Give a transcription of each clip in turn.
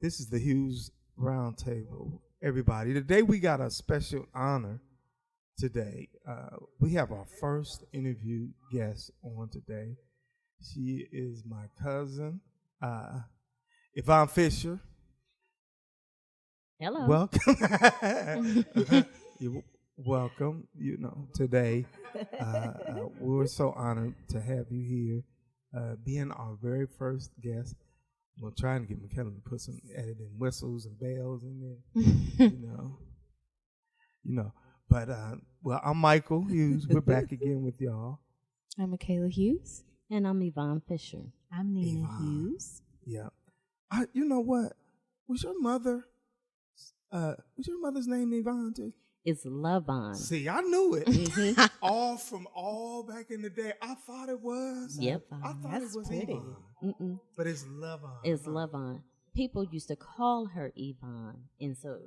This is the Hughes Roundtable. Everybody, today we got a special honor today. We have our first interview guest on today. She is my cousin, Yvonne Fisher. Hello. Welcome. You're welcome. You know, today we're so honored to have you here, being our very first guest. We're trying to get McKellen to put some editing whistles and bells in there, you know. But well, I'm Michael Hughes. We're back again with y'all. I'm Michaela Hughes. And I'm Yvonne Fisher. I'm Nina Yvonne. Hughes. Yeah. You know what? Was your mother's name Yvonne too? It's Lavon. See, I knew it. Mm-hmm. all back in the day. I thought it was. Yep. I thought That's it was pretty. Yvonne. Mm-mm. But it's Lavon. It's Lavon. People used to call her Yvonne. And so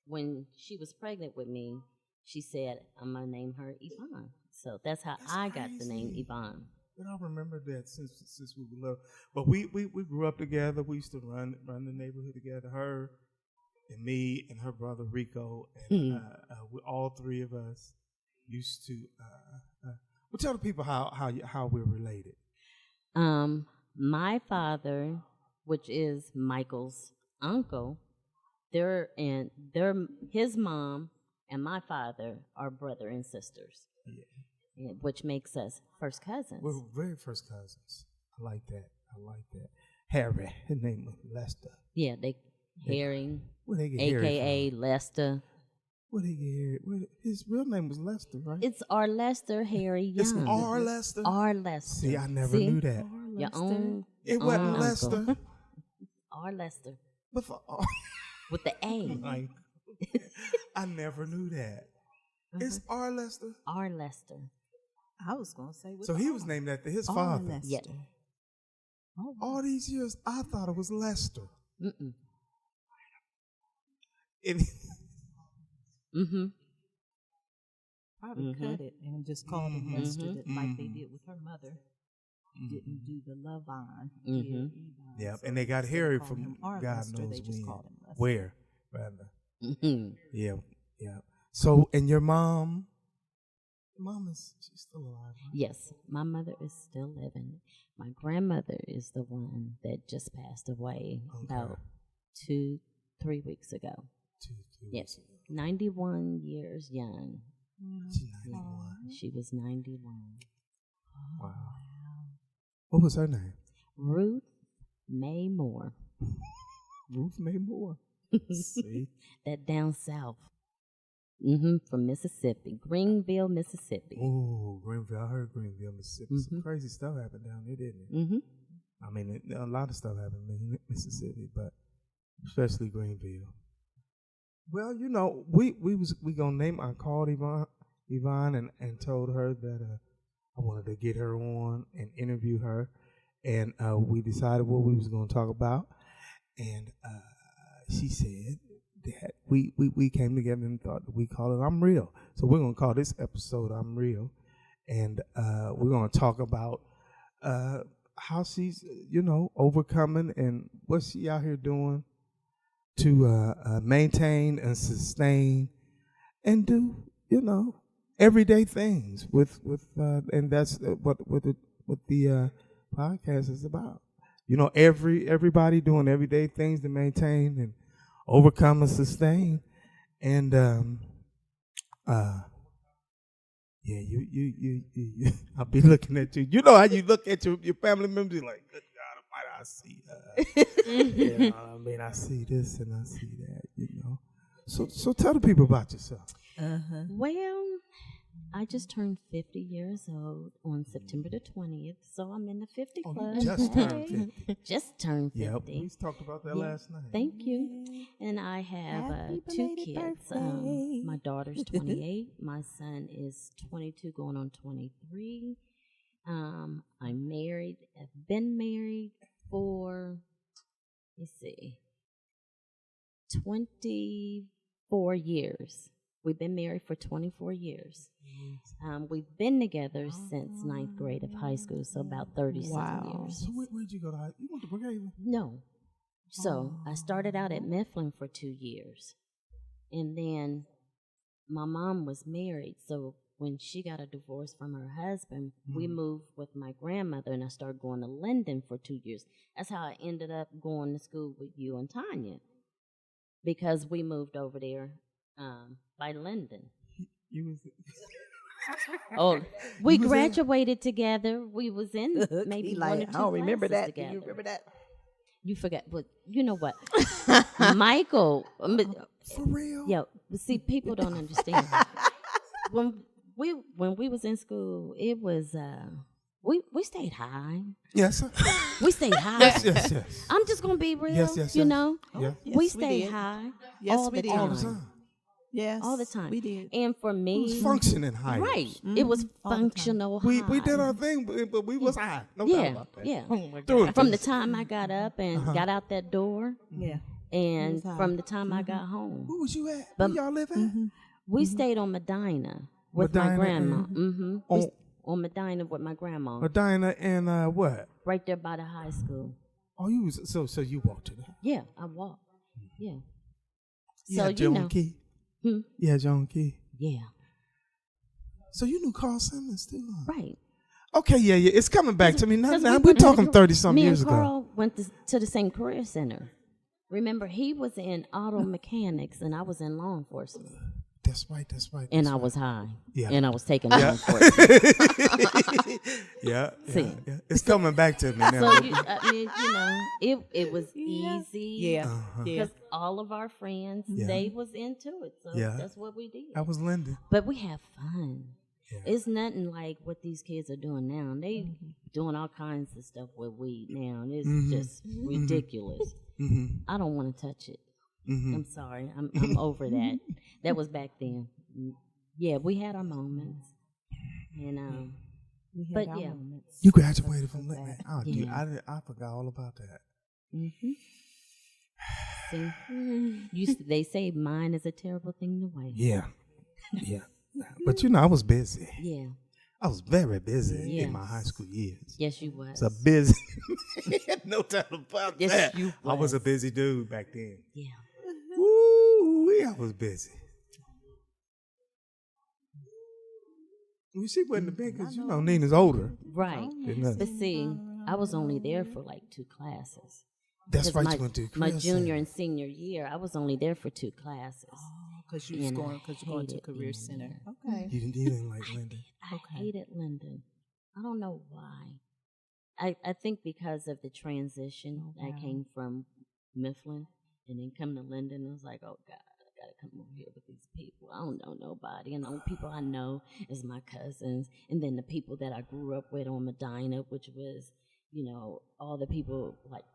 when she was pregnant with me, she said, I'm going to name her Yvonne. So that's how I got the name crazy. Yvonne. But I remember that since we were little. But we grew up together. We used to run the neighborhood together. Her and me and her brother Rico, and we, all three of us used to. Well, tell the people how we're related. My father, which is Michael's uncle, his mom and my father are brother and sisters. Yeah, which makes us first cousins. We're very first cousins. I like that. Harry, his name was Lester. Yeah, Harry, Where they get a.k.a. Harry from? Lester. Where they get Harry? His real name was Lester, right? It's R. Lester Harry Young. It's R. Lester. R. Lester. See, I never knew that. Your own. It wasn't uncle. Lester. R. Lester. But for With the A. like, I never knew that. It's R. Lester. R. Lester. I was going to say. So he was named after his father. Lester. Yeah. Oh, All these years, I thought it was Lester. Mm-mm. probably cut it and just called him Lester, like they did with her mother. Didn't do the Lavon. Yeah, and they got Harry called from him R. God Lester, knows they just when. called him Lester. Where, rather. Mm-hmm. Yeah. So, and your mom she's still alive, right? Yes, my mother is still living. My grandmother is the one that just passed away about 2-3 weeks ago. Two Yes, weeks ago. 91 years young. She's 91. She was 91. Wow. What was her name? Ruth May Moore. Ruth May Moore. See? That down south. From Mississippi, Greenville, Mississippi. Oh, Greenville. I heard Greenville, Mississippi. Some crazy stuff happened down there, didn't it? Mm-hmm. I mean, a lot of stuff happened in Mississippi, but especially Greenville. Well, you know, we gonna name. I called Yvonne and told her that I wanted to get her on and interview her, and we decided what we was gonna talk about, and she said that we came together and thought that we call it I'm Real. So we're gonna call this episode I'm Real, and we're gonna talk about how she's overcoming and what she out here doing to maintain and sustain and do everyday things with and that's what the podcast is about. Everybody doing everyday things to maintain and overcome and sustain, and you I'll be looking at you. You know how you look at your family members, you're like, good God, I see her. I mean, I see this and I see that. So tell the people about yourself. Well, I just turned 50 years old on September the 20th, so I'm in the 50 Oh, club. you just turned 50. Just turned 50. Yep, we talked about that last night. Thank you. And I have Happy 2 belated kids. birthday. My daughter's 28. My son is 22, going on 23. I'm married. I've been married for, 24 years. We've been married for 24 years. We've been together since 9th grade of high school, so about 37 years. So where'd you go to high school? You went to Brookhaven? No, So I started out at Mifflin for 2 years. And then my mom was married. So when she got a divorce from her husband, we moved with my grandmother, and I started going to Linden for 2 years. That's how I ended up going to school with you and Tanya, because we moved over there by Linden. You was Oh, we graduated together. We was in maybe one or two I don't remember classes that. together. Do you remember that? You forgot, but you know what, Michael. for real. Yeah, but see, people don't understand. when we was in school, it was we stayed high. Yes. Sir. We stayed high. Yes. I'm just gonna be real. Yes. You know, Yeah. Yes, we we stayed did. high Yes, all we the did. time. All the time. Yes. All the time. We did. And for It me, was functioning high. right? It was All the time. functional high. We did our thing, but we was high. No doubt Yeah, about that. yeah. Doing From the things. time I got up and got out that door, Yeah. and was high. from the time I got home, Where was you at? But- Where y'all live at? we stayed on Medina with my Medina grandma. and- On Medina with my grandma, Medina and what? right there by the high school. Oh, you was so you walked to that. Yeah, I walked. Yeah. You So had you your know, own key. Hmm? You had your own key. yeah, So you knew Carl Simmons too. Huh? right. Okay, yeah. It's coming back to me now. 'Cause Now we we're went to talking 30-some Me years and ago. Carl went to the same career center. Remember, he was in auto mechanics, and I was in law enforcement. That's right. And I was high. Yeah. And I was taking law enforcement. Yeah. See. It's coming back to me now. So I mean, it was easy. Yeah. Uh-huh. Yeah. Because all of our friends, Yeah. they was into it. So Yeah. that's what we did. I was Linda. But we have fun. Yeah. It's nothing like what these kids are doing now. They doing all kinds of stuff with weed now. And it's just ridiculous. I don't want to touch it. I'm sorry. I'm over that. That was back then. Yeah, we had our moments. And We had But our yeah. moments. You graduated from Linda. Oh, Yeah. dude, I forgot all about that. see, they say mine is a terrible thing to waste. Yeah. But I was busy. Yeah. I was very busy Yeah. in my high school years. Yes, you was. So busy. No doubt about Yes, that. you I was a was. busy dude back then. Yeah. Woo, I was busy. You see, wasn't big because Nina's older. Right. Isn't it? But see, I was only there for like 2 classes. That's 'Cause right. My, You went to my career junior center. and senior year, I was only there for 2 classes. Because you was And I going, because you're going to hated career Linden. center. Okay. You didn't like Linda. I hated Linden. I don't know why. I think because of the transition. I came from Mifflin and then come to Linden. I was like, oh God, I gotta come over here with these people. I don't know nobody. And the only people I know is my cousins, and then the people that I grew up with on Medina, which was, all the people like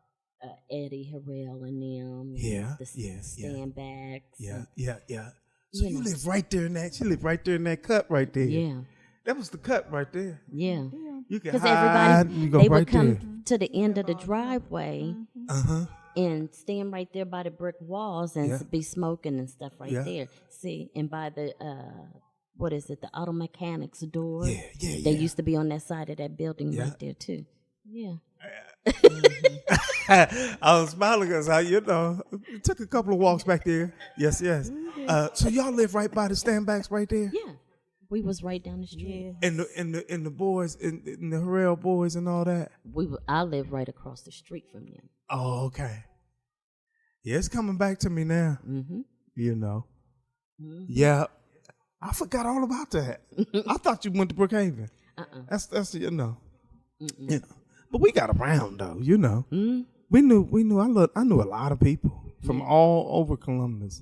Eddie Harrell and them. Yeah, the yes, yeah. Standbacks. Yeah. So you know. live right there in that. She lived right there in that cut right there. Yeah. That was the cut right there. Yeah. You can Because hide. everybody, You go they right would come there. to the end of the driveway Uh-huh. and stand right there by the brick walls and Yeah. be smoking and stuff right Yeah. there. See, and by the what is it, the auto mechanics door? Yeah. They used to be on that side of that building Yeah. right there too. Yeah. I was smiling because took a couple of walks back there. Yes. So y'all live right by the Standbacks right there? Yeah. We was right down the street. And the boys, and the Harrell boys and all that? I live right across the street from them. Oh, okay. Yeah, it's coming back to me now. Mm-hmm. Yeah. I forgot all about that. I thought you went to Brookhaven. That's But we got around though, Mm-hmm. We knew I knew a lot of people from all over Columbus,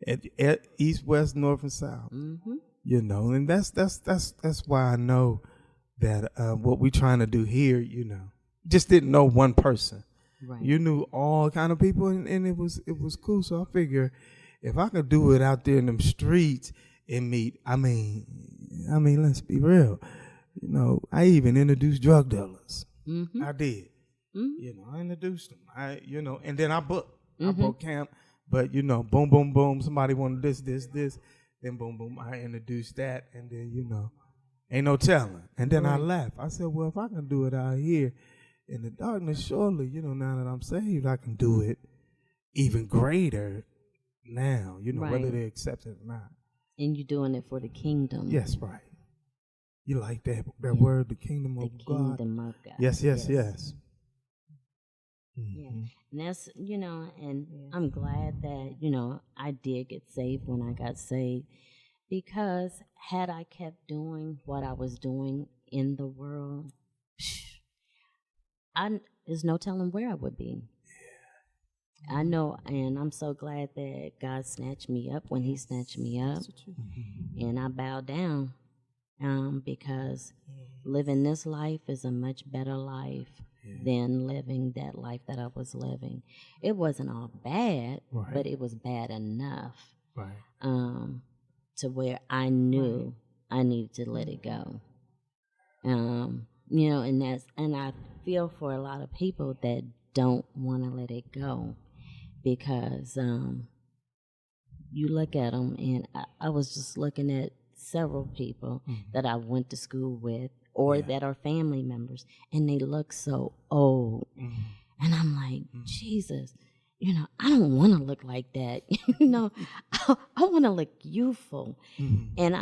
at east, west, north, and south. Mm-hmm. And that's why I know that what we trying to do here, just didn't know one person. Right. You knew all kind of people, and it was cool. So I figure if I could do it out there in them streets and meet, I mean, let's be real. I even introduced drug dealers. Mm-hmm. I did. Mm-hmm. I introduced them. And then I booked. I booked camp. But boom, boom, boom. Somebody wanted this. Then boom, boom. I introduced that, and then ain't no telling. And then I left. I said, well, if I can do it out here in the darkness, surely, now that I'm saved, I can do it even greater now, Right. whether they accept it or not. And you're doing it for the kingdom. Yes, right. You like that word, the kingdom The of God? kingdom of God. Yes. Yeah. And that's, and I'm glad that, I did get saved when I got saved, because had I kept doing what I was doing in the world, there's no telling where I would be. I know, and I'm so glad that God snatched me up when He snatched me up, and I bow down, because living this life is a much better life than living that life that I was living. It wasn't all bad, but it was bad enough, to where I knew I needed to let it go. And I feel for a lot of people that don't want to let it go, because you look at them, and I was just looking at several people that I went to school with, or that are family members, and they look so old. And I'm like, Jesus, I don't want to look like that. I want to look youthful. And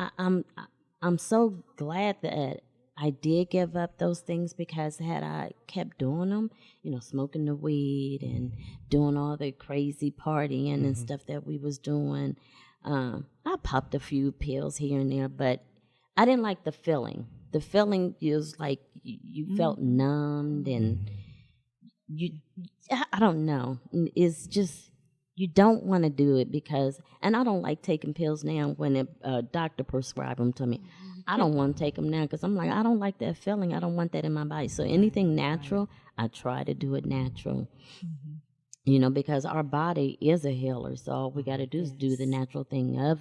I'm so glad that I did give up those things, because had I kept doing them, smoking the weed and doing all the crazy partying and stuff that we was doing, I popped a few pills here and there, but I didn't like the feeling. The feeling is like you felt numbed, and I don't know. It's just, you don't want to do it, because, and I don't like taking pills now when a doctor prescribed them to me. I don't want to take them now, because I'm like, I don't like that feeling. I don't want that in my body. So anything natural, I try to do it natural. Because our body is a healer. So all we got to do is do the natural thing of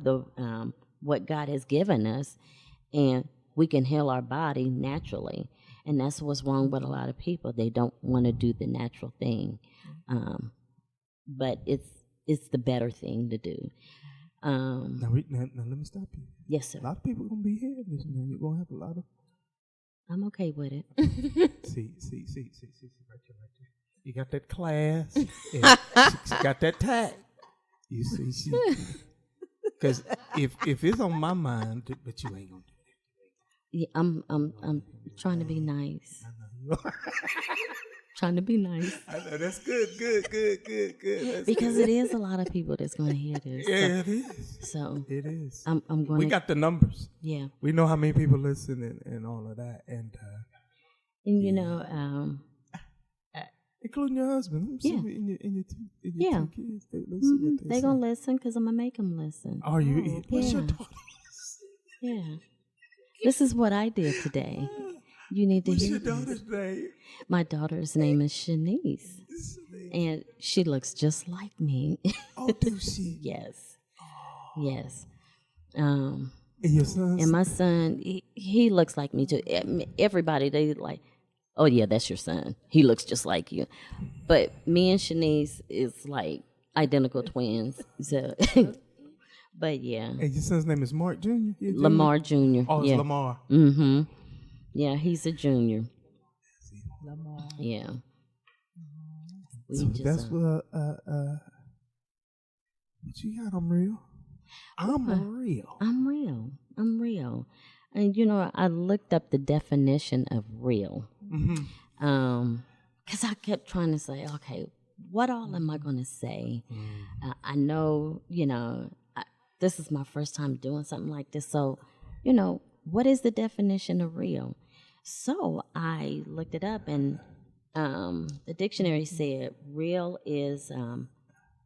the what God has given us, and we can heal our body naturally. And that's what's wrong with a lot of people. They don't want to do the natural thing, but it's the better thing to do. Now let me stop you. Yes, sir. A lot of people are gonna be here this man. You're gonna have a lot of. I'm okay with it. See, right there. You got that class. She got that tag. You see, because if it's on my mind, but you ain't gonna do it. Yeah, I'm trying to be nice. I know you are. Trying to be nice. I know, that's good. That's because good. it is a lot of people that's going to hear this. Yeah, it is. So it is. I'm going. We got the numbers. Yeah. We know how many people listen and all of that, and including your husband. Yeah. And your two kids. They listen. Mm-hmm. They're gonna listen, because I'm gonna make them listen. Are you? What's your daughter? Yeah. This is what I did today. You need to hear. What's your daughter's name? My daughter's name is Shanice. And she looks just like me. Oh, does she? Yes. Oh. Yes. And your son? And my son, he looks like me too. Everybody, they like, oh yeah, that's your son. He looks just like you. But me and Shanice is like identical twins. So, but yeah. And your son's name is Mark Jr.? Lamar Jr. Oh, it's yeah. Lamar. Mm-hmm. Yeah, he's a junior. Lamar. Yeah. So that's what you got. I'm real. I'm real. And I looked up the definition of real. Because I kept trying to say, okay, what all am I going to say? I know, this is my first time doing something like this. So, what is the definition of real? So I looked it up, and the dictionary said real is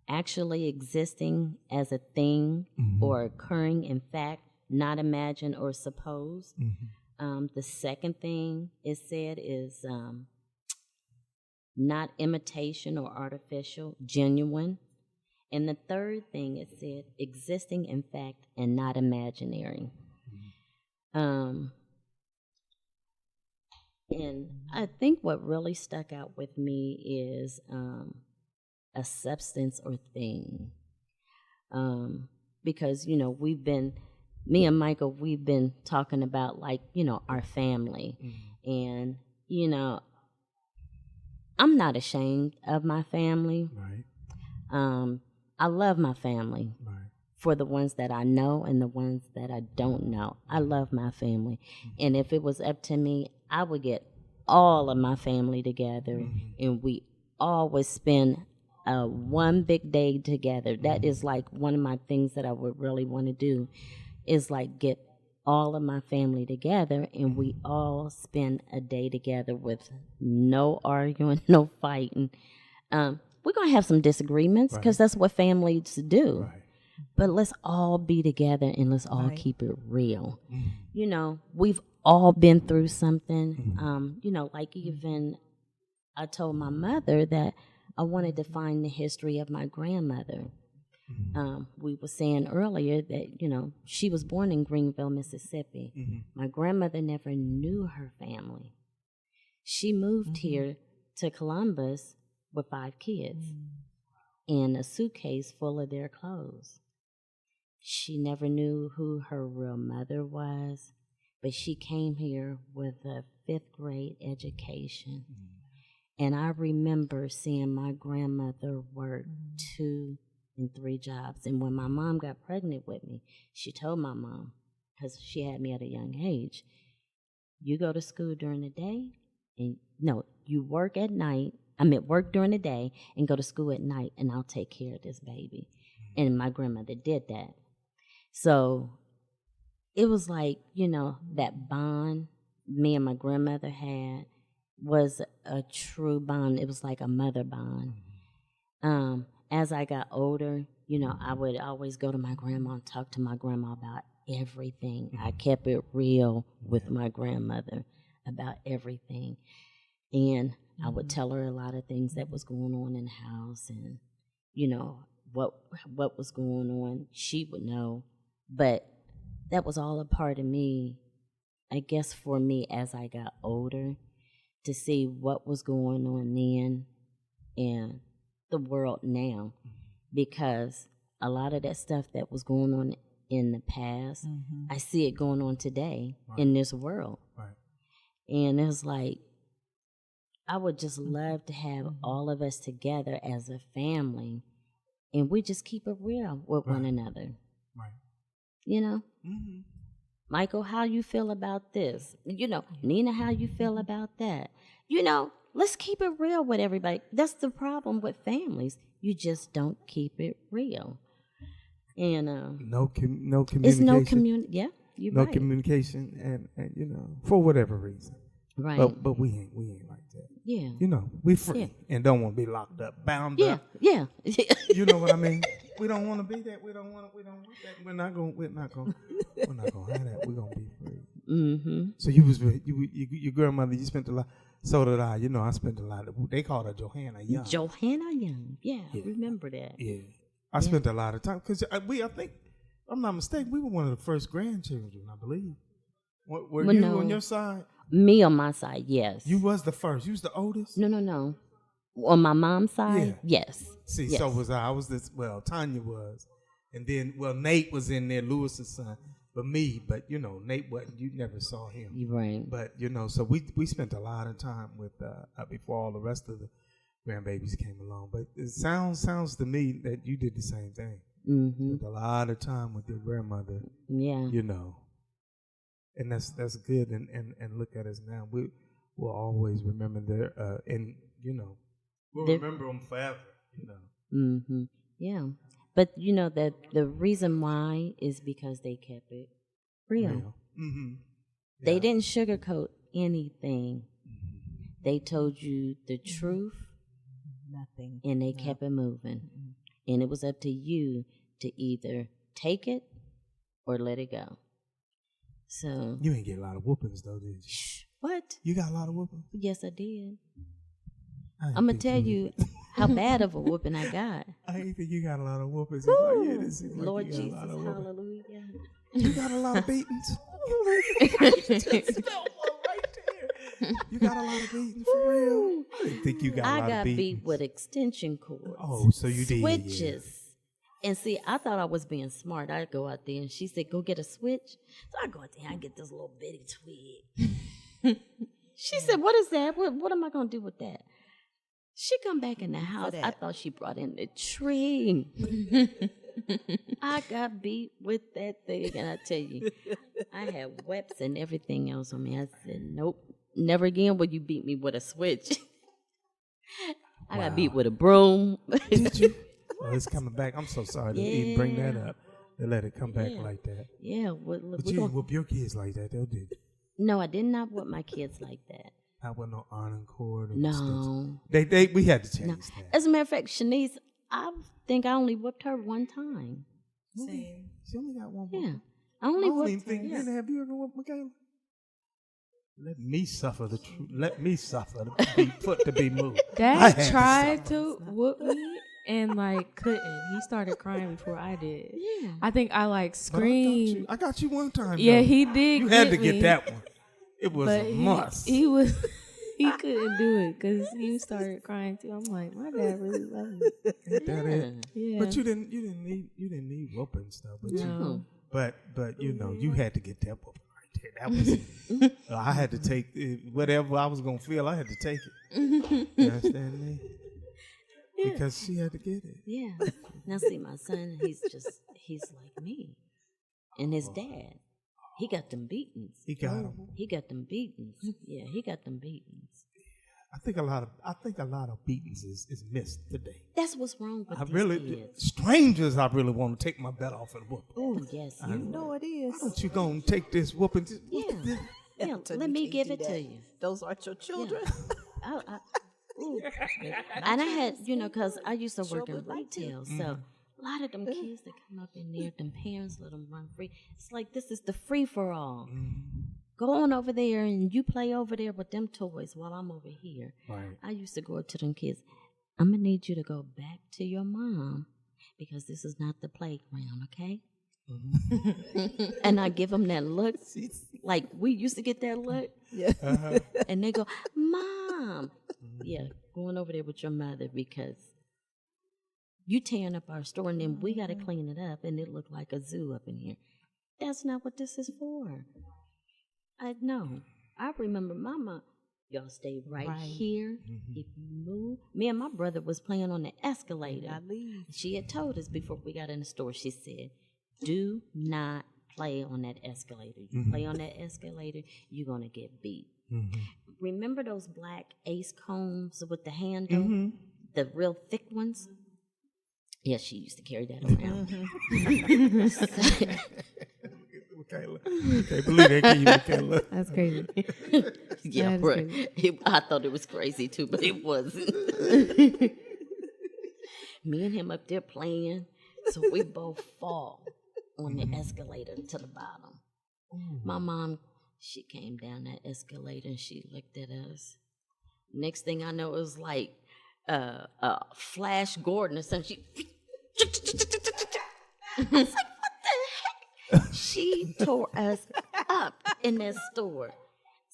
actually existing as a thing or occurring in fact, not imagined or supposed. The second thing it said is not imitation or artificial, genuine. And the third thing it said existing in fact and not imaginary. And I think what really stuck out with me is a substance or thing. Because, me and Michael, we've been talking about our family. And, I'm not ashamed of my family. Right. I love my family. Right. For the ones that I know and the ones that I don't know. I love my family. And if it was up to me, I would get all of my family together and we all would spend one big day together. That is like one of my things that I would really want to do is like get all of my family together and we all spend a day together with no arguing, no fighting. We're going to have some disagreements because that's what families do. Right. But let's all be together and let's all keep it real. Mm-hmm. You know, we've all been through something. You know, like even I told my mother that I wanted to find the history of my grandmother. We were saying earlier that, you know, she was born in Greenville, Mississippi. My grandmother never knew her family. She moved here to Columbus with 5 kids and a suitcase full of their clothes. She never knew who her real mother was, but she came here with a 5th grade education. And I remember seeing my grandmother work 2 and 3 jobs. And when my mom got pregnant with me, she told my mom, because she had me at a young age, you go to school during the day, and no, you work at night. Work during the day and go to school at night, and I'll take care of this baby. And my grandmother did that. So it was like, you know, that bond me and my grandmother had was a true bond. It was like a mother bond. As I got older, you know, I would always go to my grandma and talk to my grandma about everything. I kept it real with my grandmother about everything. And I would tell her a lot of things that was going on in the house and, you know, what was going on. She would know. But that was all a part of me, I guess, for me as I got older, to see what was going on then and the world now. Because a lot of that stuff that was going on in the past, I see it going on today in this world. Right. And it's like, I would just love to have all of us together as a family, and we just keep it real with one another. Right. You know? Michael, how you feel about this? You know, Nina, how you feel about that? You know, let's keep it real with everybody. That's the problem with families. You just don't keep it real. And no communication. It's no communication. Yeah, you're right. No communication, and you know, for whatever reason. Right. But we ain't like that. Yeah. You know, we free and don't want to be locked up, bound up. Yeah. You know what I mean? We don't want to be that. We don't want that. We're not gonna have that. We're gonna be free. So your grandmother. You spent a lot. So did I. You know, I spent a lot. They called her Johanna Young. Johanna Young. Yeah. Remember that. Yeah. I spent a lot of time because I think, if I'm not mistaken, we were one of the first grandchildren, I believe. Were you on your side? Me on my side, yes. You was the first. You was the oldest? No. On my mom's side, yes. See, yes. So was I. I was this. Well, Tanya was, and then Nate was in there, Lewis's son. But you know, Nate wasn't. You never saw him. You're right. But you know, so we spent a lot of time with before all the rest of the grandbabies came along. But it sounds to me that you did the same thing. Spent a lot of time with your grandmother. Yeah. You know. And that's good, and look at us now. We will always remember their and you know we'll remember them forever. You know. Yeah, but you know that the reason why is because they kept it real. Yeah. They didn't sugarcoat anything. They told you the truth. Nothing. And they kept it moving. And it was up to you to either take it or let it go. So you ain't get a lot of whoopings though, did you? What? You got a lot of whoopings? Yes, I did. I'm gonna tell you how bad of a whooping I got. I ain't think you got a lot of whoopings. Lord Jesus, hallelujah. You got a lot of beatings. You got a lot of beatings for real. I didn't think you got a lot of beatings. I got beat with extension cords. Oh, so you did. Switches. Yeah. And see, I thought I was being smart. I'd go out there and she said, go get a switch. So I go out there and I get this little bitty twig. She said, what is that? What am I going to do with that? She come back in the house. I thought she brought in the tree. I got beat with that thing, and I tell you, I had webs and everything else on me. I said, nope, never again will you beat me with a switch. I got beat with a broom. Did you? Well, it's coming back. I'm so sorry to even bring that up. They let it come back like that. Yeah. But you didn't whoop your kids like that, though, did you? No, I did not whoop my kids like that. I wasn't no iron cord. No. We had to change that. As a matter of fact, Shanice, I think I only whipped her one time. Same. She only got one. Yeah. I only whipped her. Yeah. Have you ever whipped Michaela? Let me suffer the truth. Let me suffer to be put to be moved. Dad tried to whoop me and like couldn't. He started crying before I did. Yeah. I think I like screamed. I got you one time. Yeah, though. he did. You had to get that one. It was but a must. He was. He couldn't do it because he started crying too. I'm like, my dad really loved me. Ain't that it? Yeah. But you didn't need whooping stuff. But No. but you know, you had to get that whooping right there. That was I had to take whatever I was gonna feel. I had to take it. You understand me? Yeah. Because she had to get it. Yeah. Now see, my son, he's like me, and his dad. He got them beatings. He got them. He got them beatings. Yeah, he got them beatings. I think a lot of beatings is missed today. That's what's wrong with kids. Strangers, I really want to take my bet off and whoop. Oh yes, you know it is. Why don't you go and take this whooping? Yeah, let me give it to you. Those aren't your children. Yeah. And I had, because I used to work in retail, so a lot of them kids that come up in there, them parents let them run free. It's like this is the free for all. Go on over there and you play over there with them toys while I'm over here. Right. I used to go up to them kids. I'm gonna need you to go back to your mom because this is not the playground, okay? And I give them that look, like we used to get that look. Yeah. And they go, Mom. Yeah, going over there with your mother because you tearing up our store and then we got to clean it up and it look like a zoo up in here. That's not what this is for. I know. I remember Mama, y'all stay right here. If you move. Me and my brother was playing on the escalator. She had told us before we got in the store, she said, do not play on that escalator. You play on that escalator, you're going to get beat. Remember those black Ace combs with the handle? The real thick ones? Yeah, she used to carry that around. Michaela. Can't believe they gave you Michaela. That's crazy. Yeah, bro. I thought it was crazy too, but it wasn't. Me and him up there playing, so we both fall on the escalator to the bottom. My mom, she came down that escalator and she looked at us. Next thing I know, it was like Flash Gordon or something. I was like, what the heck? She tore us up in that store.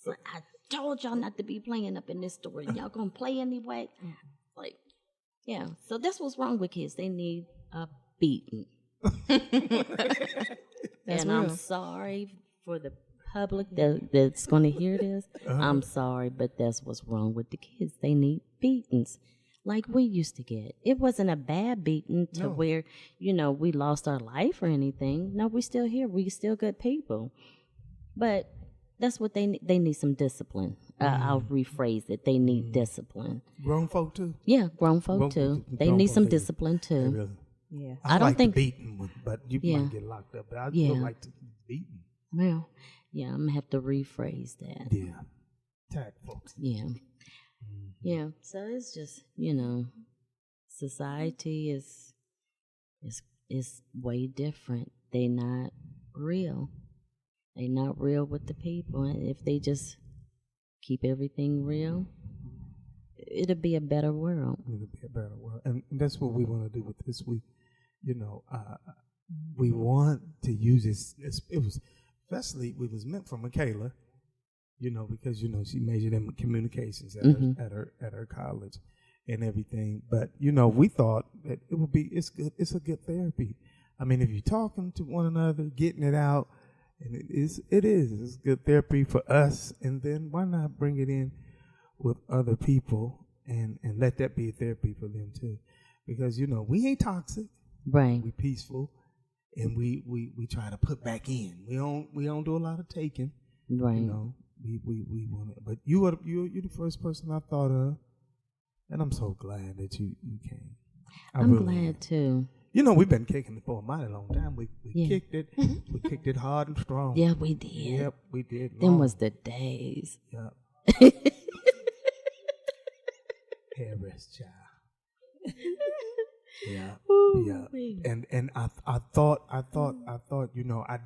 So I told y'all not to be playing up in this store. Y'all gonna play anyway? Like, yeah. So that's what's wrong with kids. They need a beating. And real. I'm sorry for the public that's going to hear this. I'm sorry, but that's what's wrong with the kids. They need beatings like we used to get. It wasn't a bad beating to where, we lost our life or anything. No, we still here. We still good people. But that's what they need some discipline. I'll rephrase it. They need discipline. Grown folk too? Yeah, grown folk too. They need some discipline too. Really. Yeah. I don't think beating, but you might get locked up. But I don't like to beaten. Well, yeah, I'm gonna have to rephrase that. Yeah, tag folks. Yeah, yeah. So it's just society is way different. They not real. They not real with the people. And if they just keep everything real, it'll be a better world. It'll be a better world, and that's what we want to do with this week. We want to use this. It was meant for Michaela, because she majored in communications at her college and everything. But we thought that it's good. It's a good therapy. I mean, if you're talking to one another, getting it out, and it's good therapy for us. And then why not bring it in with other people and let that be therapy for them too, because we ain't toxic, Right. we peaceful, and we try to put back in. We don't do a lot of taking. Right. We want it, but you're the first person I thought of, and I'm so glad that you came. I'm really glad too. We've been kicking it for a mighty long time. We kicked it. We kicked it hard and strong. Yeah, we did. Yep, we did. Them was the days. Yep. Harris, child. Yeah. Ooh, Yeah. wee. And I thought, I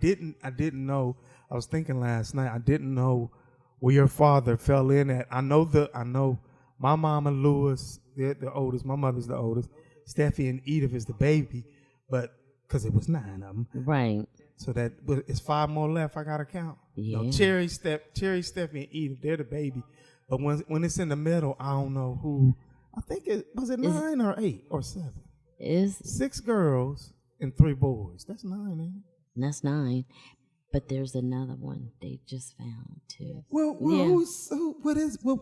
didn't know. I was thinking last night, I didn't know where your father fell in at. I know my mom and Lewis, they're the oldest. My mother's the oldest. Steffi and Edith is the baby, but because it was 9 of them. Right. So it's 5 more left. I gotta count. Yeah. Cherry, Steffi, and Edith, they're the baby. But when it's in the middle, I don't know who. I think it 9 or 8 or 7. Is 6 girls and 3 boys. That's 9, ain't it? That's 9. But there's another one they just found too. Well, yeah. What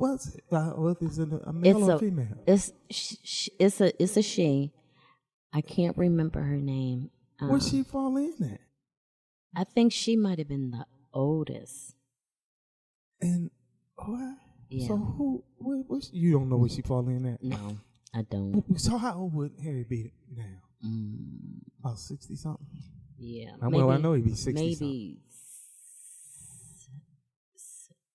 was it? Is it a male or female? It's a she. I can't remember her name. Where'd she fall in at? I think she might have been the oldest. And what? Yeah. So you don't know where she fall in at? No, I don't. So how old would Harry be now? About 60 something. Yeah. I know he'd be 60 maybe.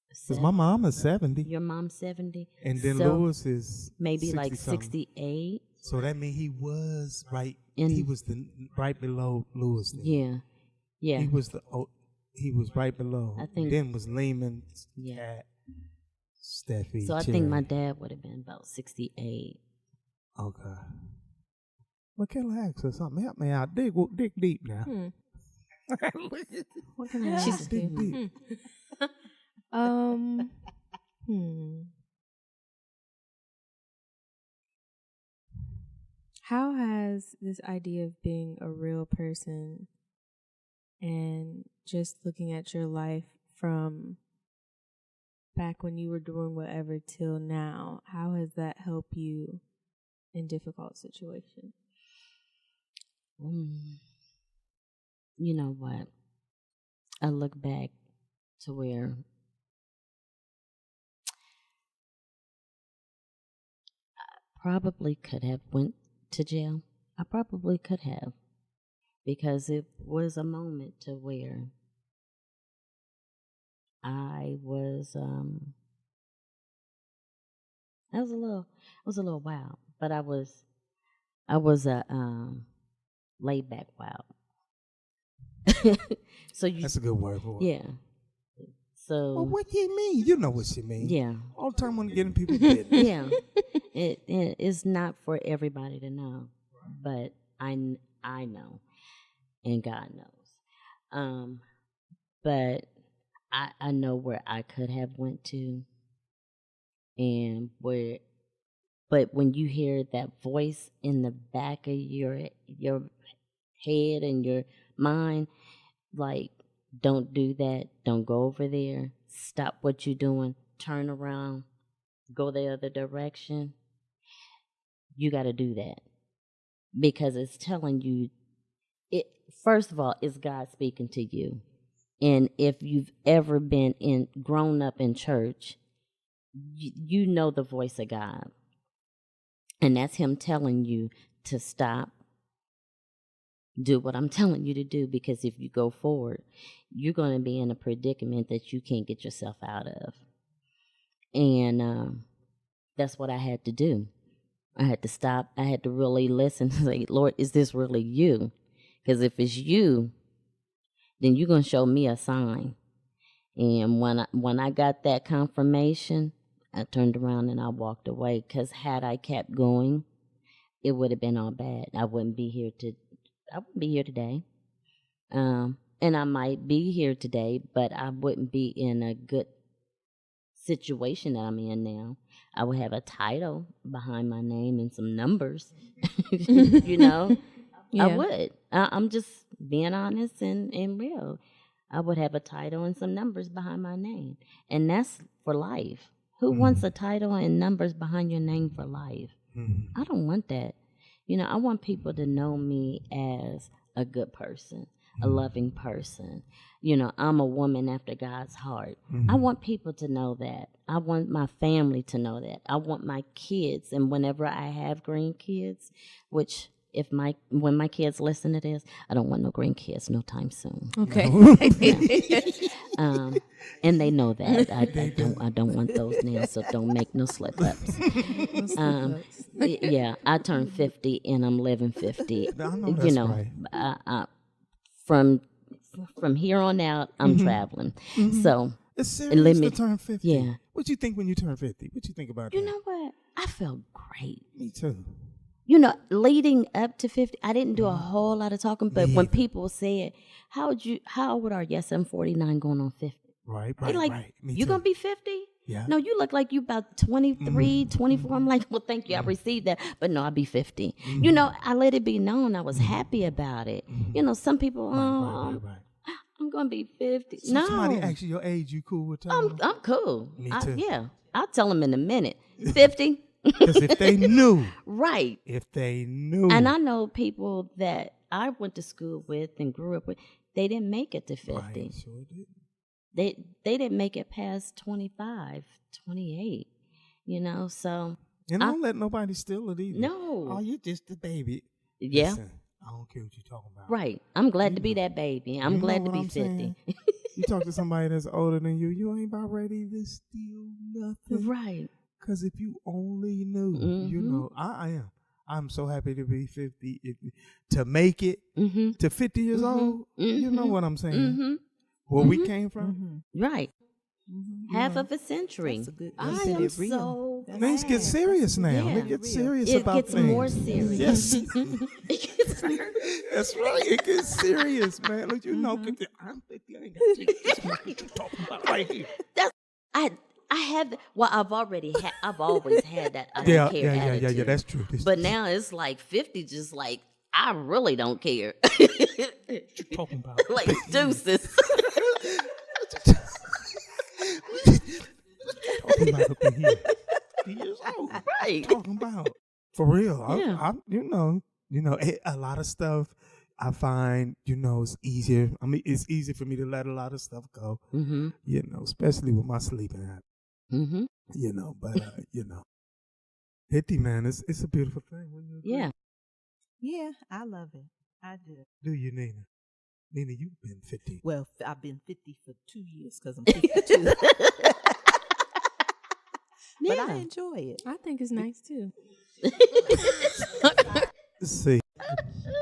Because my mom is 70. Your mom's 70. And then Lewis is maybe 60 like something. 68. So that means he was right. He was right below Lewis. Then. Yeah. Yeah. He was right below. I think. Then was Lehman, Cat, Steffi. So I Cherry. think my dad would have been about 68. Okay. Well, can I ask her something? Help me out. Dig deep now. What can I ask Dig you? deep. How has this idea of being a real person and just looking at your life from back when you were doing whatever till now, how has that helped you in difficult situations? You know what? I look back to where I probably could have went to jail. I probably could have, because it was a moment to where I was I was a little wild, but I was a laid back wild. So That's a good word for it. yeah. So Well, what do you mean? You know what she means. yeah, All the time when getting people business. yeah. It is not for everybody to know, but I know, and God knows. But I know where I could have went to, and where. But when you hear that voice in the back of your head and your mind, like, don't do that, don't go over there, stop what you're doing, turn around, go the other direction, you got to do that, because it's telling you, first of all, it's God speaking to you. And if you've ever grown up in church, you know the voice of God. And that's him telling you to stop, do what I'm telling you to do, because if you go forward, you're going to be in a predicament that you can't get yourself out of. And that's what I had to do. I had to stop. I had to really listen and say, Lord, is this really you? Because if it's you, then you're going to show me a sign. And when I got that confirmation, I turned around and I walked away, because had I kept going, it would have been all bad. I wouldn't be here today. And I might be here today, but I wouldn't be in a good situation that I'm in now. I would have a title behind my name and some numbers, you know. Yeah. I would. I'm just being honest and real. I would have a title and some numbers behind my name, and that's for life. Who wants a title and numbers behind your name for life? I don't want that. I want people to know me as a good person, a loving person. I'm a woman after God's heart. I want people to know that. I want my family to know that. I want my kids, and whenever I have grandkids, which when my kids listen to this, I don't want no grandkids no time soon. Okay. And they know that. I don't want those now, so don't make no slip ups. Yeah, I turned 50 and I'm living 50. I know that's right. From here on out, I'm traveling. So it's serious to turn 50. Yeah. What you think when you turn 50? What you think about that? You know what? I felt great. Me too. Leading up to 50, I didn't do a whole lot of talking, but when people said, how old are you? Yes, I'm 49 going on 50. Right. Me you too. going to be 50? Yeah. No, you look like you about 23, 24. I'm like, well, thank you. I received that. But no, I'll be 50. I let it be known. I was happy about it. Some people, Right. I'm going to be 50. So no. somebody asks you your age, you cool with telling them? I'm cool. Me too. Yeah. I'll tell them in a minute. 50. Because if they knew. Right. If they knew. And I know people that I went to school with and grew up with, they didn't make it to 50. Right, sure did. They didn't make it past 25, 28, so. And I don't let nobody steal it either. No. Oh, you just a baby. Yeah. Listen, I don't care what you're talking about. Right. I'm glad to be that baby. I'm glad to be 50. Saying? You talk to somebody that's older than you ain't about ready to steal nothing. Right. Because if you only knew, I am. I'm so happy to be 50. To make it to 50 years old, you know what I'm saying? Where we came from? Right. Half of a century. That's a good, I that's am it real. so That's Things get serious now. Yeah. They get serious It about gets things. more serious. Yes. It gets more That's right. It gets serious, man. Look, I'm 50. I ain't got this much what you talking about right here. I have. Well, I've always had that. I don't care attitude. Yeah. That's true. But now it's like 50. Just like I really don't care. What you talking about? Like deuces. Talking about up in here. 50 years old. Right. Talking about for real. Yeah. A lot of stuff I find, it's easier. I mean, it's easy for me to let a lot of stuff go. Especially with my sleeping habit. But 50, man, it's a beautiful thing. Yeah. Yeah, I love it. I do. Do you, Nina? Nina, you've been 50. Well, I've been 50 for 2 years because I'm 52. But I enjoy it. I think it's nice too. Let's see.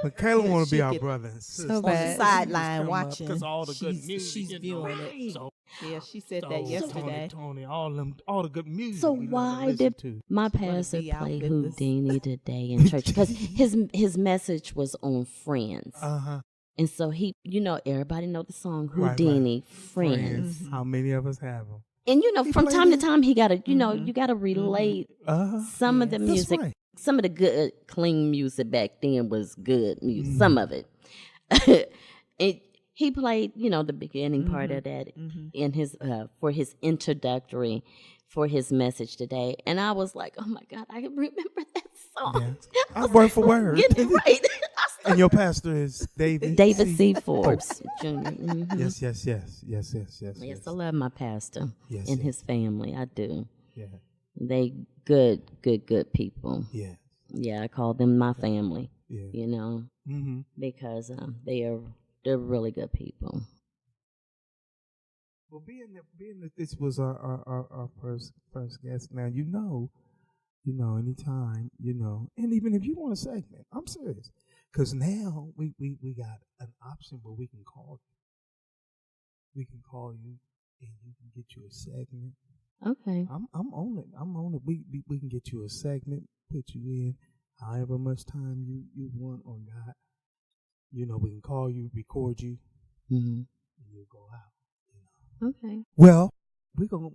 Michaela want to be our brother and sister. So On the bad. sideline watching. Because all the good music. She's viewing it. So, Yeah, she said that yesterday. Tony, all the good music. So we love to why listen did to. my She wanna pastor be out play with us. Houdini today in church? Because his message was on Friends. And so everybody know the song Houdini, Friends. How many of us have them? And He from played time to it. time he gotta, you gotta relate some of the That's music. right. Some of the good clean music back then was good music. Some of it. He played, the beginning part of that in his for his introductory for his message today. And I was like, oh my God, I remember that song. Yeah. Word for word. Getting it right. And your pastor is David C. Forbes Jr. Yes. Yes, I love my pastor Yes, and yes. his family. I do. Yeah. They good people. Yeah. Yeah, I call them my family. Yeah. Because they're really good people. Well, being that this was our first guest, now anytime, and even if you want a segment, I'm serious, because now we got an option where we can call you. We can call you, and you can get you a segment. Okay. I'm on it. We can get you a segment, put you in however much time you want or not. We can call you, record you, and you'll go out. Okay. Well, we're gonna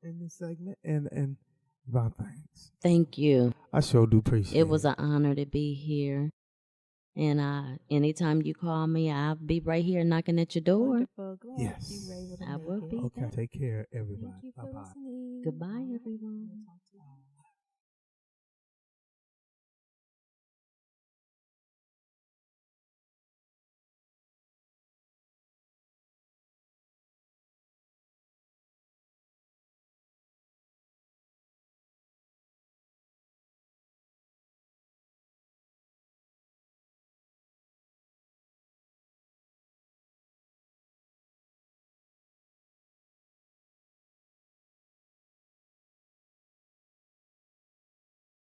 end this segment and Yvonne, thanks. Thank you. I sure do appreciate it. It was an honor to be here. And anytime you call me, I'll be right here knocking at your door. Wonderful. Glad Yes. you were able to I make will it. be. Okay. Take care, everybody. Thank you for Bye-bye. listening. Goodbye, everyone.